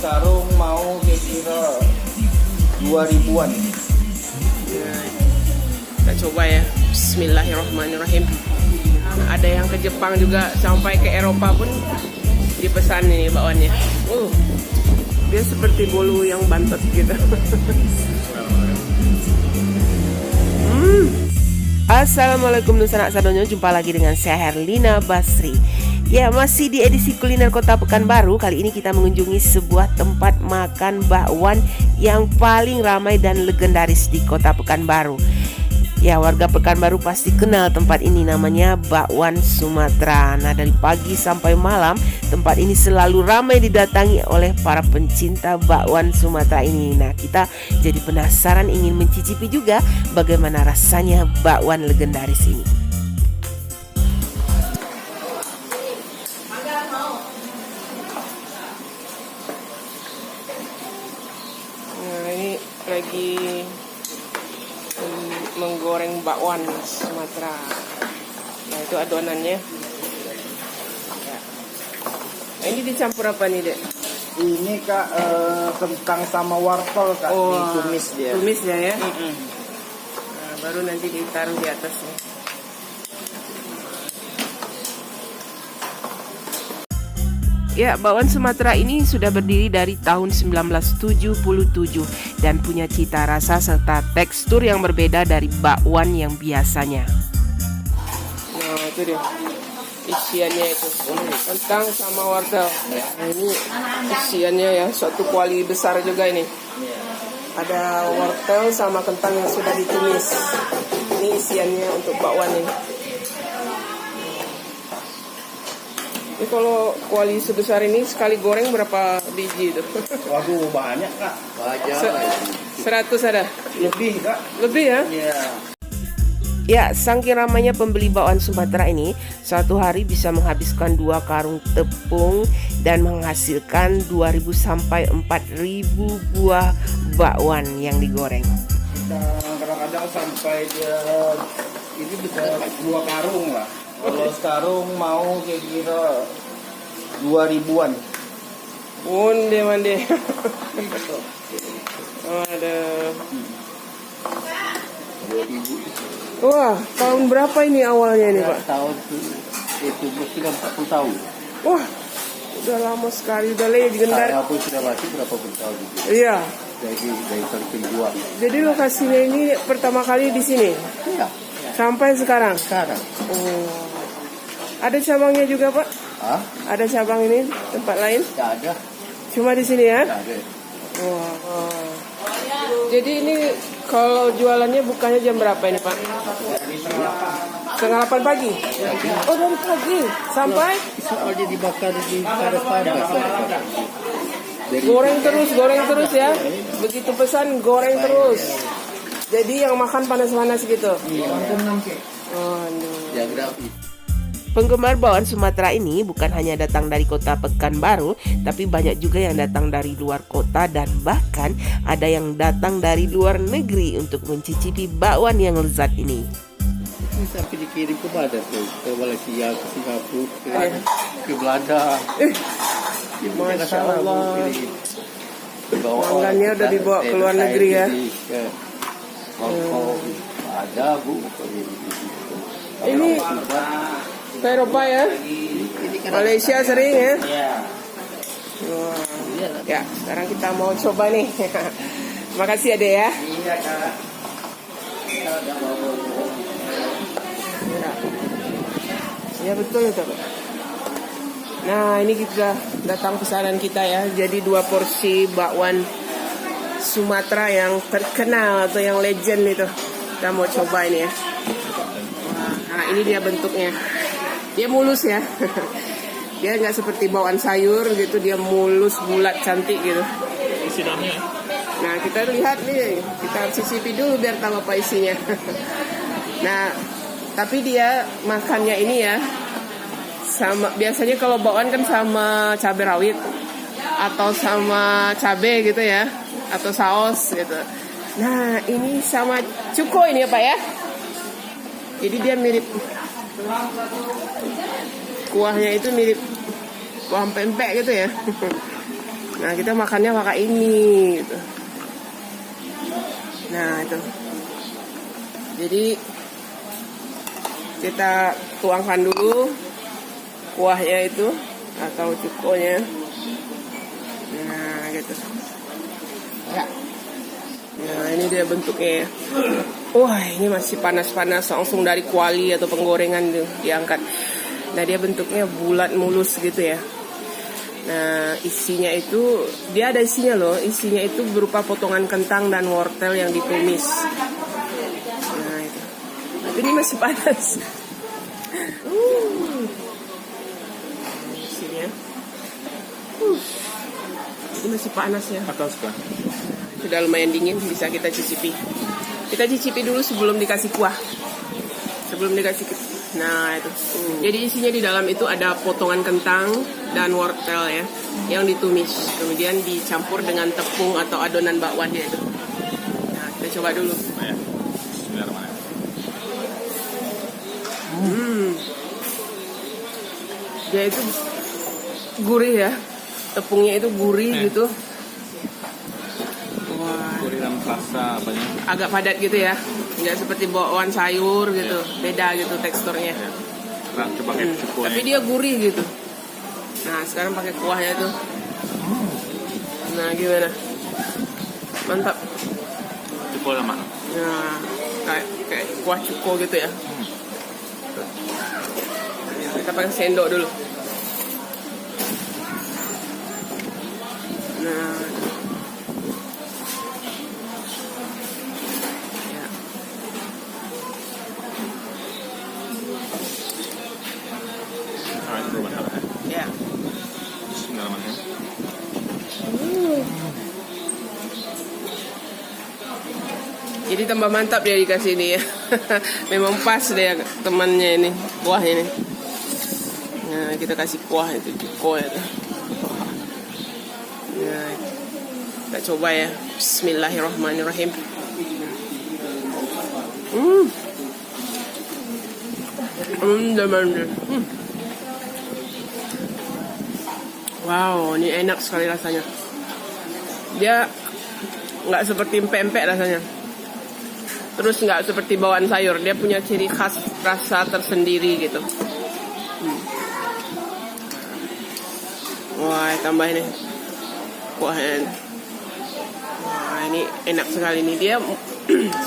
sekarung mau kira-kira 2000-an. Kita coba ya. Bismillahirrahmanirrahim. Ada yang ke Jepang juga, sampai ke Eropa pun dipesan ini bakwannya. Dia seperti bolu yang bantet gitu. Assalamualaikum Nusanak Sadonyo, jumpa lagi dengan saya Herlina Basri. Ya, masih di edisi kuliner Kota Pekanbaru. Kali ini kita mengunjungi sebuah tempat makan bakwan yang paling ramai dan legendaris di Kota Pekanbaru. Ya, warga Pekanbaru pasti kenal tempat ini, namanya Bakwan Sumatera. Nah, dari pagi sampai malam tempat ini selalu ramai didatangi oleh para pencinta bakwan Sumatera ini. Nah, kita jadi penasaran ingin mencicipi juga bagaimana rasanya bakwan legendaris ini. Nah, ini lagi menggoreng bakwan Sumatera. Nah, itu adonannya. Ya. Nah, ini dicampur apa nih, Dek? Ini Kak kentang sama wortel Kak, ditumis dia. Tumisnya ya. Nah, baru nanti ditaruh di atasnya. Ya, bakwan Sumatera ini sudah berdiri dari tahun 1977 dan punya cita rasa serta tekstur yang berbeda dari bakwan yang biasanya. Nah, itu dia isiannya itu, kentang sama wortel. Nah, ini isiannya ya, suatu kuali besar juga ini. Ada wortel sama kentang yang sudah ditumis. Ini isiannya untuk bakwan ini. Ini kalau kuali sebesar ini sekali goreng berapa biji itu? Waduh, banyak Kak. Banyak. 100 ada? Lebih Kak. Lebih ya? Iya. Ya, saking ramainya pembeli bakwan Sumatera ini, satu hari bisa menghabiskan 2 karung tepung dan menghasilkan 2.000 sampai 4.000 buah bakwan yang digoreng. Kadang-kadang sampai dia ini bisa 2 karung lah. Kalau sekarang mau kira-kira 2000-an. Mande. Ada. Wah, tahun berapa ini awalnya ini, Pak? Tahun itu sudah 40 tahun. Wah, udah lama sekali, udah legendar. Saya pun sudah mati berapa puluh tahun juga. Iya. Dari kali penjual. Jadi lokasinya ini pertama kali di sini. Iya. Sampai sekarang. Oh. Ada cabangnya juga, Pak? Hah? Ada cabang ini tempat lain? Tidak ada. Cuma di sini ya? Tidak ada. Wah. Jadi ini kalau jualannya bukanya jam berapa ini, Pak? Setengah 8 pagi. Oh, dari pagi sampai? Soalnya dibakar di panas-panas. Goreng terus ya. Begitu pesan goreng terus. Jadi yang makan panas-panas gitu. Oh, Ya, gratis. Penggemar bakwan Sumatera ini bukan hanya datang dari Kota Pekanbaru, tapi banyak juga yang datang dari luar kota dan bahkan ada yang datang dari luar negeri untuk mencicipi bakwan yang lezat ini. Ini sampai dikirim ke mana tuh? Ke Malaysia, ke Singapura, ke Belanda. Masya Allah. Pelanggannya udah dibawa ke luar negeri ya. Ada Bu. Ini ke Eropa ya? Malaysia sering ya? Wah. Ya, sekarang kita mau coba nih. Makasih Ade ya. Iya Kak. Ya betul itu. Nah, ini kita datang pesanan kita ya. Jadi 2 porsi bakwan Sumatera yang terkenal atau yang legend itu. Kita mau coba ini ya. Nah, ini dia bentuknya. Dia mulus ya. Dia nggak seperti bakwan sayur gitu, dia mulus, bulat, cantik gitu. Isinya. Nah, kita lihat nih, kita cicipi dulu biar tahu apa isinya. Nah, tapi dia makannya ini ya, sama biasanya kalau bakwan kan sama cabai rawit atau sama cabai gitu ya, atau saus gitu. Nah, ini sama cuko ini ya Pak ya. Jadi dia mirip, kuahnya itu mirip kuah pempek gitu ya. Nah, kita makannya pakai ini gitu. Nah, itu. Jadi kita tuangkan dulu kuahnya itu atau cukonya. Nah, gitu. Ya. Nah, ini dia bentuknya. Wah, ini masih panas-panas, langsung dari kuali atau penggorengan tuh diangkat. Nah, dia bentuknya bulat mulus gitu ya. Nah, isinya itu, dia ada isinya loh. Isinya itu berupa potongan kentang dan wortel yang ditumis. Nah, itu. Tapi ini masih panas. Isinya. Ini masih panas ya. Panas kan? Sudah lumayan dingin, bisa kita cicipi. Kita cicipi dulu sebelum dikasih kuah. Sebelum dikasih. Nah, itu. Jadi isinya di dalam itu ada potongan kentang dan wortel ya, yang ditumis. Kemudian dicampur dengan tepung atau adonan bakwannya itu. Nah, kita coba dulu. Dia itu gurih ya. Tepungnya itu gurih gitu. Wah. Gurih dan rasa apanya? Agak padat gitu ya. Nggak seperti bakwan sayur gitu. Beda gitu teksturnya. Nah, coba pakai cukup. Tapi dia gurih gitu. Nah, sekarang pakai kuahnya tuh. Nah, gimana? Mantap. Cukup lama. Nah, kayak kuah cuko gitu ya. Kita pakai sendok dulu. Nah, ya. Alright, berubah apa? Ya. Bismillahirrahmanirrahim. Jadi tambah mantap dia dikasih ini ya. Memang pas dia temannya ini, kuah ini. Nah, kita kasih kuah itu cuko ya. Nah, kita coba ya. Bismillahirrahmanirrahim. Wow, ini enak sekali rasanya. Dia nggak seperti empek-empek rasanya. Terus nggak seperti bawaan sayur. Dia punya ciri khas rasa tersendiri gitu. Wah, tambah ini kuahnya. Wah, ini enak sekali nih. Dia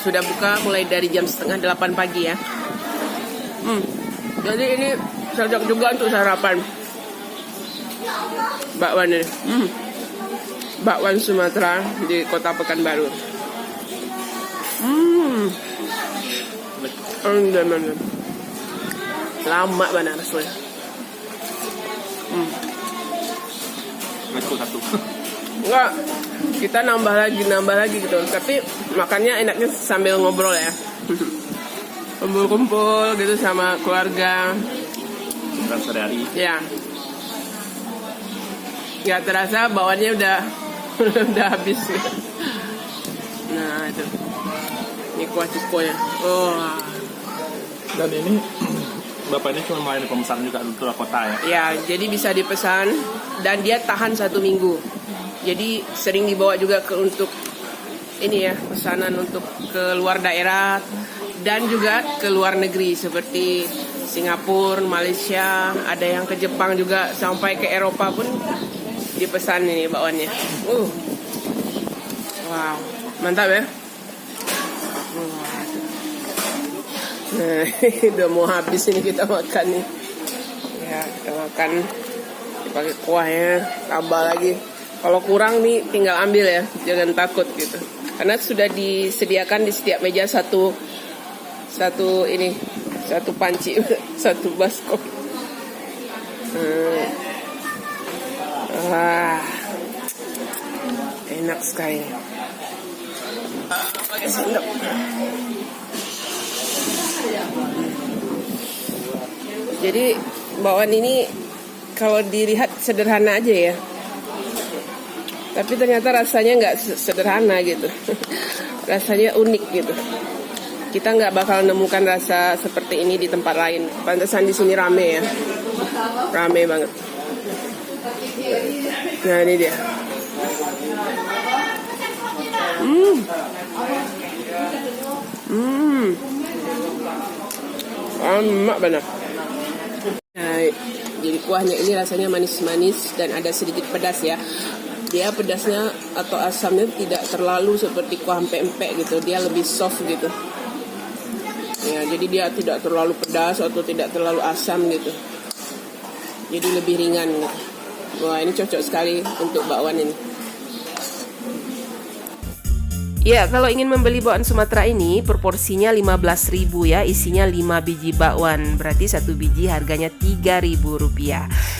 sudah buka mulai dari jam 7:30 pagi ya. Jadi ini cocok juga untuk sarapan. Bakwan ini. Bakwan Sumatera di Kota Pekanbaru. Lama banget rasanya. Cukup satu. Enggak, kita nambah lagi gitu. Tapi makannya enaknya sambil ngobrol ya. Kumpul-kumpul gitu sama keluarga. Dan sehari-hari. Ya. Nggak terasa bawaannya udah habis. Nah, itu. Ini kuah cukonya. Oh. Dan ini Bapak ini cuma melayani pemesan juga untuk kota ya? Ya, jadi bisa dipesan dan dia tahan 1 minggu. Jadi sering dibawa juga untuk ini ya, pesanan untuk ke luar daerah dan juga ke luar negeri seperti Singapura, Malaysia, ada yang ke Jepang juga, sampai ke Eropa pun dipesan ini bakwannya. Wow, mantap ya. Nah, udah mau habis ini kita makan nih. Ya, kita makan pakai kuahnya, tambah lagi. Kalau kurang nih tinggal ambil ya, jangan takut gitu. Karena sudah disediakan di setiap meja satu panci, satu baskop. Wah, enak sekali. Pakai sendok. Jadi bakwan ini kalau dilihat sederhana aja ya, tapi ternyata rasanya nggak sederhana gitu. Rasanya unik gitu. Kita nggak bakal nemukan rasa seperti ini di tempat lain. Pantesan di sini rame ya, rame banget. Nah, ini dia. Enak banget. Nah, jadi kuahnya ini rasanya manis-manis dan ada sedikit pedas ya. Dia pedasnya atau asamnya tidak terlalu seperti kuah empek-empek gitu. Dia lebih soft gitu. Ya, jadi dia tidak terlalu pedas atau tidak terlalu asam gitu. Jadi lebih ringan gitu. Wah, ini cocok sekali untuk bakwan ini. Ya, kalau ingin membeli bakwan Sumatera ini proporsinya 15.000 ya, isinya 5 biji bakwan. Berarti satu biji harganya Rp3.000.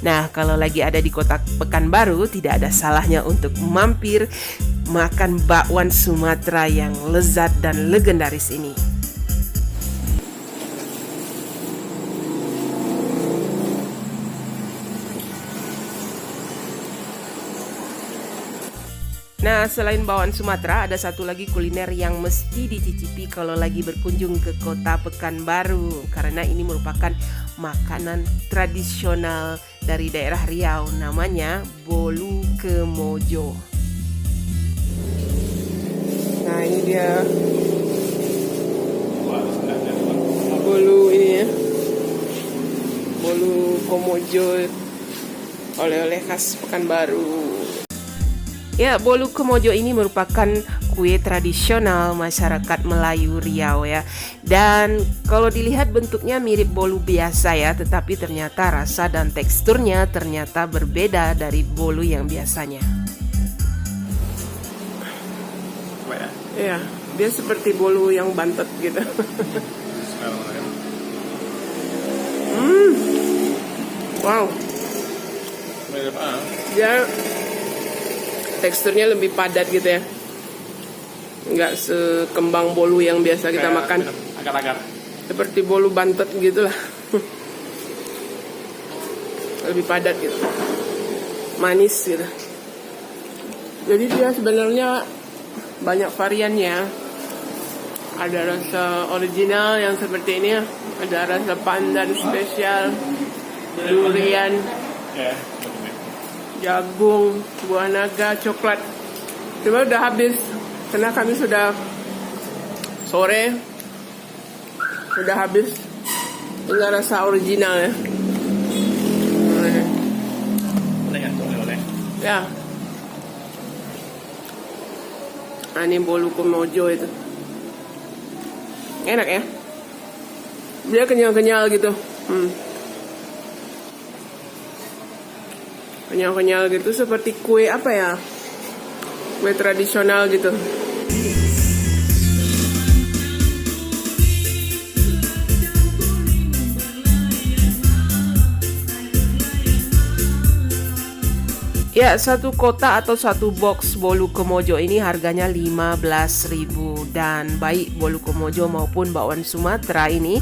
Nah, kalau lagi ada di kota Pekanbaru, tidak ada salahnya untuk mampir makan bakwan Sumatera yang lezat dan legendaris ini. Nah, selain bakwan Sumatera, ada satu lagi kuliner yang mesti dicicipi kalau lagi berkunjung ke kota Pekanbaru. Karena ini merupakan makanan tradisional dari daerah Riau, namanya bolu kemojo. Nah, ini dia bolu ini ya, bolu kemojo, oleh-oleh khas Pekanbaru. Ya, bolu kemojo ini merupakan kue tradisional masyarakat Melayu Riau ya. Dan kalau dilihat bentuknya mirip bolu biasa ya, tetapi ternyata rasa dan teksturnya ternyata berbeda dari bolu yang biasanya. Ya, dia seperti bolu yang bantet gitu. Wow. Dia teksturnya lebih padat gitu ya, nggak sekembang bolu yang biasa kita makan, agar-agar seperti bolu bantet gitulah. Lebih padat gitu, manis gitu. Jadi dia sebenarnya banyak variannya. Ada rasa original yang seperti ini ya, ada rasa pandan spesial, durian, jagung, buah naga, coklat. Cuma udah habis karena kami sudah sore, sudah habis. Tinggal rasa original ya. oleh-oleh. Ya. Nah, ini bolu kemojo itu. Enak ya. Dia kenyal-kenyal gitu. Kenyal-kenyal gitu, seperti kue apa ya, kue tradisional gitu. Ya, satu kotak atau satu box bolu kemojo ini harganya 15.000. Dan baik bolu kemojo maupun bakwan Sumatera ini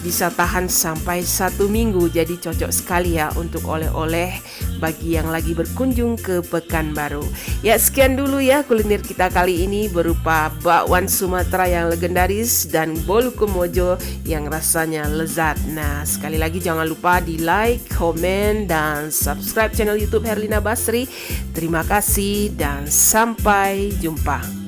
bisa tahan sampai 1 minggu. Jadi cocok sekali ya untuk oleh-oleh bagi yang lagi berkunjung ke Pekanbaru. Ya, sekian dulu ya kuliner kita kali ini berupa bakwan Sumatera yang legendaris dan bolu kemojo yang rasanya lezat. Nah, sekali lagi jangan lupa di like, komen, dan subscribe channel YouTube Herlina Basri. Terima kasih dan sampai jumpa.